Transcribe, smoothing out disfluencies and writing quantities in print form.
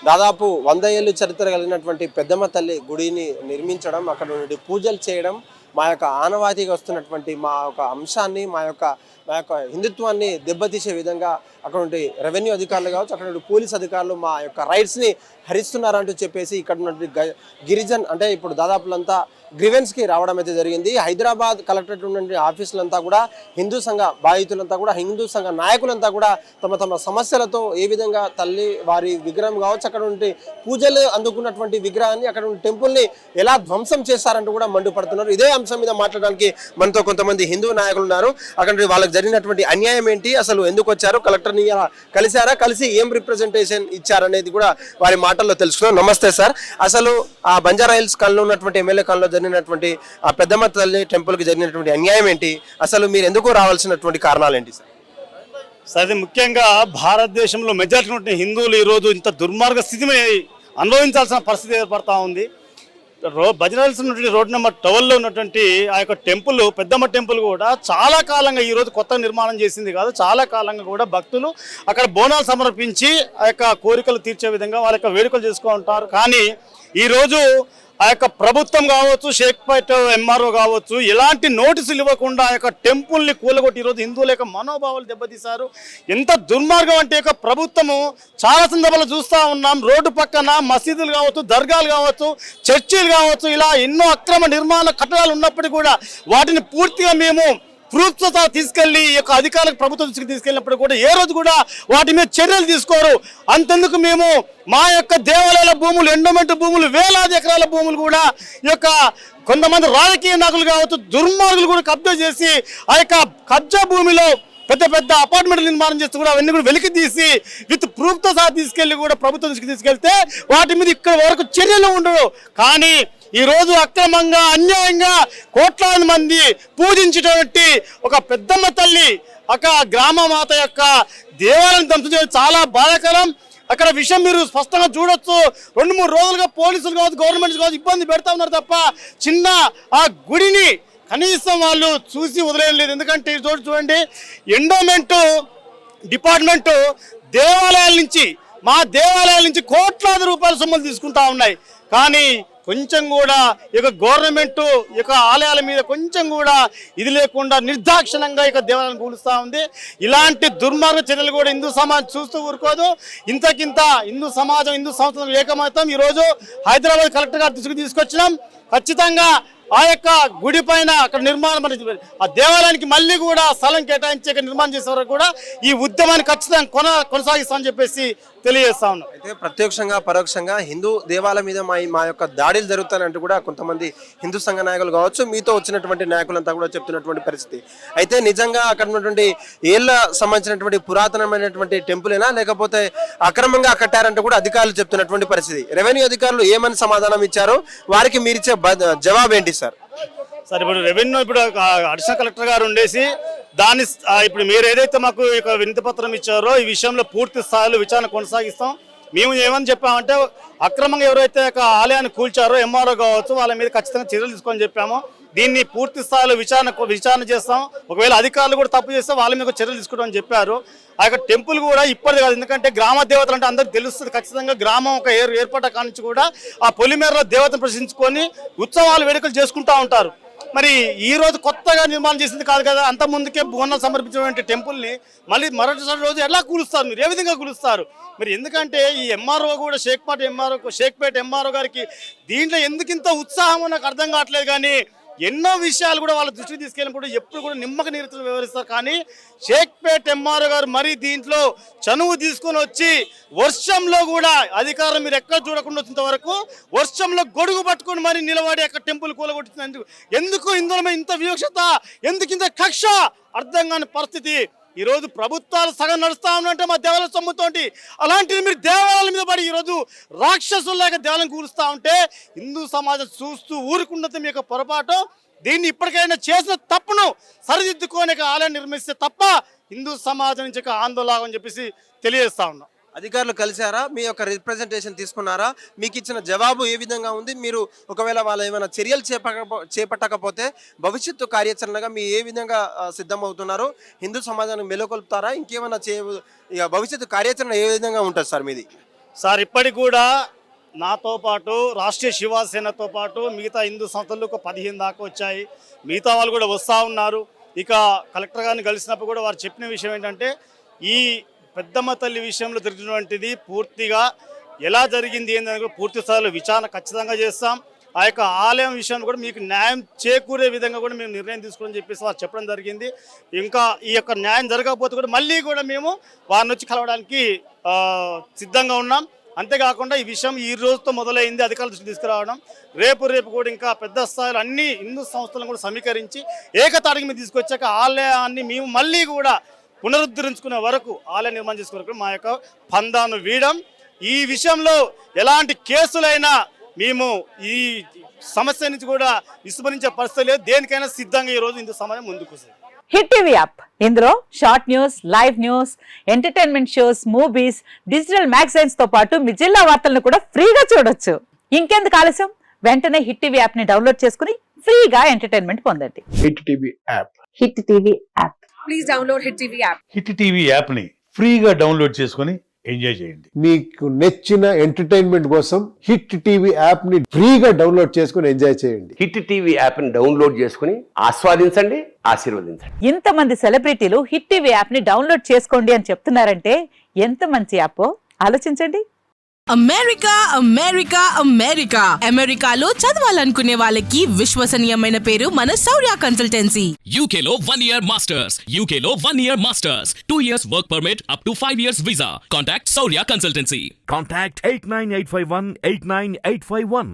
దాదాపు 100 ఏళ్ళు చరిత్ర కలిగినటువంటి పెద్దమ్మ తల్లి గుడిని నిర్మించడం, అక్కడ నుండి పూజలు చేయడం మా యొక్క ఆనవాయితీగా వస్తున్నటువంటి మా యొక్క అంశాన్ని, మా యొక్క హిందుత్వాన్ని దెబ్బతీసే విధంగా అక్కడ నుండి రెవెన్యూ అధికారులు కావచ్చు, అక్కడ నుండి పోలీస్ అధికారులు మా యొక్క రైట్స్ని హరిస్తున్నారంటూ చెప్పేసి ఇక్కడ నుండి గిరిజన్ అంటే ఇప్పుడు దాదాపులంతా గ్రీవెన్స్కి రావడం అయితే జరిగింది. హైదరాబాద్ కలెక్టరేట్ నుండి ఆఫీసులంతా కూడా హిందూ సంఘ బాధితులంతా కూడా, హిందూ సంఘ నాయకులంతా కూడా తమ సమస్యలతో ఏ విధంగా తల్లి వారి విగ్రహం కావచ్చు, అక్కడ నుండి పూజలు అందుకున్నటువంటి విగ్రహాన్ని, అక్కడ నుండి టెంపుల్ని ఎలా ధ్వంసం చేస్తారంటూ కూడా మండిపడుతున్నారు. ఇదే అంశం మీద మాట్లాడడానికి మనతో కొంతమంది హిందూ నాయకులు ఉన్నారు. అక్కడ వాళ్ళకి జరిగినటువంటి అన్యాయం ఏంటి, అసలు ఎందుకు వచ్చారు, కలెక్టర్ని కలిశారా, కలిసి ఏం రిప్రజెంటేషన్ ఇచ్చారనేది కూడా వారి మాటల్లో తెలుసుకున్నాం. నమస్తే సార్, అసలు ఆ బంజారా హిల్స్ కాలనీలో ఉన్నటువంటి ఎమ్మెల్యే కాలనీలో జరిగినటువంటి ఆ పెద్దమ్మ తల్లి టెంపుల్కి జరిగినటువంటి అన్యాయం ఏంటి, అసలు మీరు ఎందుకు రావాల్సినటువంటి కారణాలు ఏంటి సార్? సార్, అది ముఖ్యంగా భారతదేశంలో మెజారిటీ ఉన్న హిందువులు ఈరోజు ఇంత దుర్మార్గ స్థితిని అనుభవించాల్సిన పరిస్థితి ఏర్పడతా ఉంది. బజరాల్సి ఉన్నటువంటి రోడ్ నెంబర్ 12లో ఉన్నటువంటి ఆ యొక్క టెంపుల్, పెద్దమ్మ టెంపుల్ కూడా చాలా కాలంగా ఈరోజు కొత్త నిర్మాణం చేసింది కాదు, చాలా కాలంగా కూడా భక్తులు అక్కడ బోనాలు సమర్పించి ఆ యొక్క కోరికలు తీర్చే విధంగా వాళ్ళ యొక్క వేడుకలు చేసుకుంటారు. కానీ ఈరోజు ఆ యొక్క ప్రభుత్వం కావచ్చు, షేక్పేట్ ఎంఆర్ఓ కావచ్చు, ఎలాంటి నోటీసులు ఇవ్వకుండా ఆ యొక్క టెంపుల్ని కూలగొట్టి ఈరోజు హిందువుల యొక్క మనోభావాలు దెబ్బతీశారు. ఎంత దుర్మార్గం అంటే యొక్క ప్రభుత్వము చాలా సందర్భాలు చూస్తూ ఉన్నాం. రోడ్డు పక్కన మసీదులు కావచ్చు, దర్గాలు కావచ్చు, చర్చిలు కావచ్చు, ఇలా ఎన్నో అక్రమ నిర్మాణ కట్టడాలు ఉన్నప్పటికీ కూడా వాటిని పూర్తిగా మేము ప్రూఫ్స్తో తీసుకెళ్లి ఈ యొక్క అధికారులకు ప్రభుత్వం దృష్టికి తీసుకెళ్ళినప్పుడు కూడా ఏ రోజు కూడా వాటి మీద చర్యలు తీసుకోరు. అంతెందుకు మేము మా యొక్క దేవాలయాల భూములు, ఎండోమెంట్ భూములు, వేలాది ఎకరాల భూములు కూడా ఈ యొక్క కొంతమంది రాజకీయ నాయకులు కావచ్చు, దుర్మార్గులు కూడా కబ్జా చేసి ఆ యొక్క కబ్జా భూమిలో పెద్ద పెద్ద అపార్ట్మెంట్లు నిర్మాణం చేస్తూ కూడా అవన్నీ కూడా వెలికి తీసి విత్ ప్రూఫ్తో సహా తీసుకెళ్లి కూడా ప్రభుత్వం దృష్టికి తీసుకెళ్తే వాటి మీద ఇక్కడ వరకు చర్యలు ఉండవు. కానీ ఈరోజు అక్రమంగా, అన్యాయంగా కోట్లాది మంది పూజించేటువంటి ఒక పెద్దమ్మ తల్లి ఒక గ్రామమాత యొక్క దేవాలయాన్ని ధ్వంసం చేయడం చాలా బాధాకరం. అక్కడ విషయం మీరు స్పష్టంగా చూడొచ్చు. 2-3 రోజులుగా పోలీసులు కావచ్చు, గవర్నమెంట్ కావచ్చు ఇబ్బంది పెడతా ఉన్నారు తప్ప చిన్న ఆ గుడిని కనీసం వాళ్ళు చూసి వదిలేయలేదు. ఎందుకంటే ఈ చోటు చూడండి, ఎండోమెంట్ డిపార్ట్మెంటు మా దేవాలయాల నుంచి కోట్లాది రూపాయల సొమ్ములు తీసుకుంటా ఉన్నాయి. కానీ కొంచెం కూడా ఇక గవర్నమెంట్ ఇక ఆలయాల మీద కొంచెం కూడా ఇది లేకుండా నిర్దాక్షిణంగా ఇక దేవాలయాన్ని కూలుస్తూ ఉంది. ఇలాంటి దుర్మార్గ చర్యలు కూడా హిందూ సమాజం చూస్తూ ఊరుకోదు. ఇంతకింత హిందూ సమాజం, హిందూ సంస్థలు ఏకమవుతాం. ఈరోజు హైదరాబాద్ కలెక్టర్ గారి దృష్టికి తీసుకొచ్చినాం. ఖచ్చితంగా ఆ యొక్క గుడి పైన అక్కడ నిర్మాణం, ఆ దేవాలయానికి మళ్ళీ కూడా స్థలం కేటాయించి నిర్మాణం చేసే వరకు కూడా ఈ ఉద్యమాన్ని ఖచ్చితంగా కొనసాగిస్తామని చెప్పేసి తెలియజేస్తా ఉన్నాం. అయితే ప్రత్యక్షంగా పరోక్షంగా హిందూ దేవాలయం మీద మా యొక్క దాడులు జరుగుతానంటూ కూడా కొంతమంది హిందూ సంఘ నాయకులు కావచ్చు, మీతో వచ్చినటువంటి నాయకులంతా కూడా చెప్తున్నటువంటి పరిస్థితి. అయితే నిజంగా అక్కడ ఉన్నటువంటి ఏళ్ళ సంబంధించినటువంటి పురాతనమైనటువంటి టెంపులేనా, లేకపోతే అక్రమంగా కట్టారంటూ కూడా అధికారులు చెప్తున్నటువంటి పరిస్థితి. రెవెన్యూ అధికారులు ఏమని సమాధానం ఇచ్చారు, వారికి మీరిచ్చే జవాబు ఏంటి సార్? ఇప్పుడు రెవెన్యూ అడిషనల్ కలెక్టర్ గారు ఉండేసి దాన్ని ఇప్పుడు మీరు ఏదైతే మాకు వినతి పత్రం ఇచ్చారో ఈ విషయంలో పూర్తి స్థాయిలో విచారణ కొనసాగిస్తాం. మేము ఏమని చెప్పామంటే అక్రమంగా ఎవరైతే ఆలయాన్ని కూల్చారో ఎంఆర్ఓ కావచ్చు వాళ్ళ మీద ఖచ్చితంగా చర్యలు తీసుకొని చెప్పాము. దీన్ని పూర్తి స్థాయిలో విచారణ చేస్తాం. ఒకవేళ అధికారులు కూడా తప్పు చేస్తే వాళ్ళ మీద చర్యలు తీసుకుంటామని చెప్పారు. ఆ యొక్క టెంపుల్ కూడా ఇప్పటిది కాదు, ఎందుకంటే గ్రామ దేవతలు అంటే అందరికి తెలుస్తుంది. ఖచ్చితంగా గ్రామం ఒక ఏర్పడ్డ కానించి కూడా ఆ పొలిమేరలో దేవతను ప్రశ్నించుకొని ఉత్సవాలు వేడుకలు చేసుకుంటూ ఉంటారు. మరి ఈ రోజు కొత్తగా నిర్మాణం చేసింది కాదు కదా, అంత ముందుకే బోనాలు సమర్పించినటువంటి టెంపుల్ని మళ్ళీ మరొకసారి రోజు ఎలా కూలుస్తారు, మీరు ఏ విధంగా కూలుస్తారు? మరి ఎందుకంటే ఈ ఎంఆర్ఓ కూడా షేక్పేట్ ఎంఆర్ఓ గారికి దీంట్లో ఎందుకింత ఉత్సాహం నాకు అర్థం కావట్లేదు. కానీ ఎన్నో విషయాలు కూడా వాళ్ళ దృష్టికి తీసుకెళ్ళినప్పుడు ఎప్పుడు కూడా నిమ్మక నీరుతో వివరిస్తారు. కానీ షేక్పేట్ ఎంఆర్ఓ గారు మరీ దీంట్లో చనువు తీసుకొని వచ్చి వర్షంలో కూడా అధికారులు మీరు ఎక్కడ చూడకుండా వచ్చినంత వరకు వర్షంలో గొడుగు పట్టుకొని మరి నిలబడి అక్కడ టెంపుల్ కూలగొట్టింది. ఎందుకు ఇందులో ఇంత వివక్షత, ఎందుకు ఇంత కక్ష, అర్థం కాని పరిస్థితి. ఈరోజు ప్రభుత్వాలు సగం నడుస్తూ ఉన్నంటే మా దేవాలయ సొమ్ముతోటి, అలాంటిది మీరు దేవాలయాల మీద పడి ఈరోజు రాక్షసుల్లాగా దేవాలయం కూలుస్తూ ఉంటే హిందూ సమాజం చూస్తూ ఊరుకున్నది మీ యొక్క పొరపాటు. దీన్ని ఇప్పటికైనా చేసిన తప్పును సరిదిద్దుకోనే ఆలయం నిర్మిస్తే తప్ప హిందూ సమాజం నుంచి ఆందోళన అని చెప్పేసి తెలియజేస్తా ఉన్నాం. అధికారులు కలిశారా, మీ యొక్క రిప్రజెంటేషన్ తీసుకున్నారా, మీకు ఇచ్చిన జవాబు ఏ విధంగా ఉంది, మీరు ఒకవేళ వాళ్ళు ఏమైనా చర్యలు చేపట్టకపోతే భవిష్యత్తు కార్యాచరణగా మీ ఏ విధంగా సిద్ధమవుతున్నారు, హిందూ సమాజాన్ని మెలుకొల్పుతారా, ఇంకేమైనా భవిష్యత్తు కార్యాచరణ ఏ విధంగా ఉంటుంది సార్ మీది? సార్ ఇప్పటికి కూడా నాతో పాటు రాష్ట్రీయ శివసేనతో పాటు మిగతా హిందూ సంస్థలు 15 దాకా వచ్చాయి. మిగతా వాళ్ళు కూడా వస్తూ ఉన్నారు. ఇక కలెక్టర్ గారిని కలిసినప్పుడు కూడా వారు చెప్పిన విషయం ఏంటంటే ఈ పెద్దమ్మ తల్లి విషయంలో జరిగినటువంటిది పూర్తిగా ఎలా జరిగింది ఏందని కూడా పూర్తి స్థాయిలో విచారణ ఖచ్చితంగా చేస్తాం. ఆ యొక్క ఆలయం విషయంలో కూడా మీకు న్యాయం చేకూరే విధంగా కూడా మేము నిర్ణయం తీసుకోవాలని చెప్పేసి వారు చెప్పడం జరిగింది. ఇంకా ఈ యొక్క న్యాయం జరగకపోతే కూడా మళ్ళీ కూడా మేము వారిని వచ్చి కలవడానికి సిద్ధంగా ఉన్నాం. అంతేకాకుండా ఈ విషయం ఈ రోజుతో మొదలైంది, అధికారుల దృష్టికి తీసుకురావడం. రేపు కూడా ఇంకా పెద్ద స్థాయిలో అన్ని హిందూ సంస్థలను కూడా సమీకరించి ఏకతాటికి మేము తీసుకొచ్చాక ఆలయాన్ని మేము మళ్ళీ కూడా పునరుద్ధరించుకునే వరకు ఆలయ నిర్మాణం చేసుకునే వరకు మా యొక్క పందాను వీయడం. ఈ విషయంలో ఎలాంటి కేసులైనా మేము ఈ సమస్య నుంచి కూడా విస్మరించే పరిస్థితి లేదు. దేనికైనా సిద్ధంగా ఈ రోజు హిందూ సమాజం ముందుకు వస్తుంది. హిట్ టీవీ యాప్, ఇందులో short news, live news, entertainment shows, movies, digital magazines తో పాటు మీ జిల్లా వార్తలను కూడా ఫ్రీగా చూడొచ్చు. ఇంకెందుకు ఆలస్యం, వెంటనే హిట్ టీవీ యాప్ ని డౌన్లోడ్ చేసుకుని ఫ్రీగా ఎంటర్టైన్మెంట్ పొందండి. Hit TV app. Hit TV app. Please download hit TV app. Hit TV యాప్ని ఫ్రీగా డౌన్లోడ్ చేసుకొని ఎంజాయ్ చేయండి. మీకు నచ్చిన ఎంటర్టైన్మెంట్ కోసం హిట్ టీవీ యాప్ ని ఫ్రీగా డౌన్లోడ్ చేసుకుని ఎంజాయ్ చేయండి. హిట్ టీవీ యాప్ ని డౌన్లోడ్ చేసుకుని ఆస్వాదించండి, ఆశీర్వదించండి. ఇంతమంది సెలబ్రిటీలు హిట్ టీవీ యాప్ ని డౌన్లోడ్ చేసుకోండి అని చెప్తున్నారంటే ఎంత మంచి యాప్ ఆలోచించండి. అమెరికా అమెరికా అమెరికా అమెరికాలో చదవాలనుకునే వాళ్ళకి విశ్వసనీయమైన పేరు మన శౌర్య కన్సల్టెన్సీ. UK లో 1 year masters. UK లో 1 year masters. 2 years work permit up to 5 years visa. Contact Saurya Consultancy. Contact 89851 89851.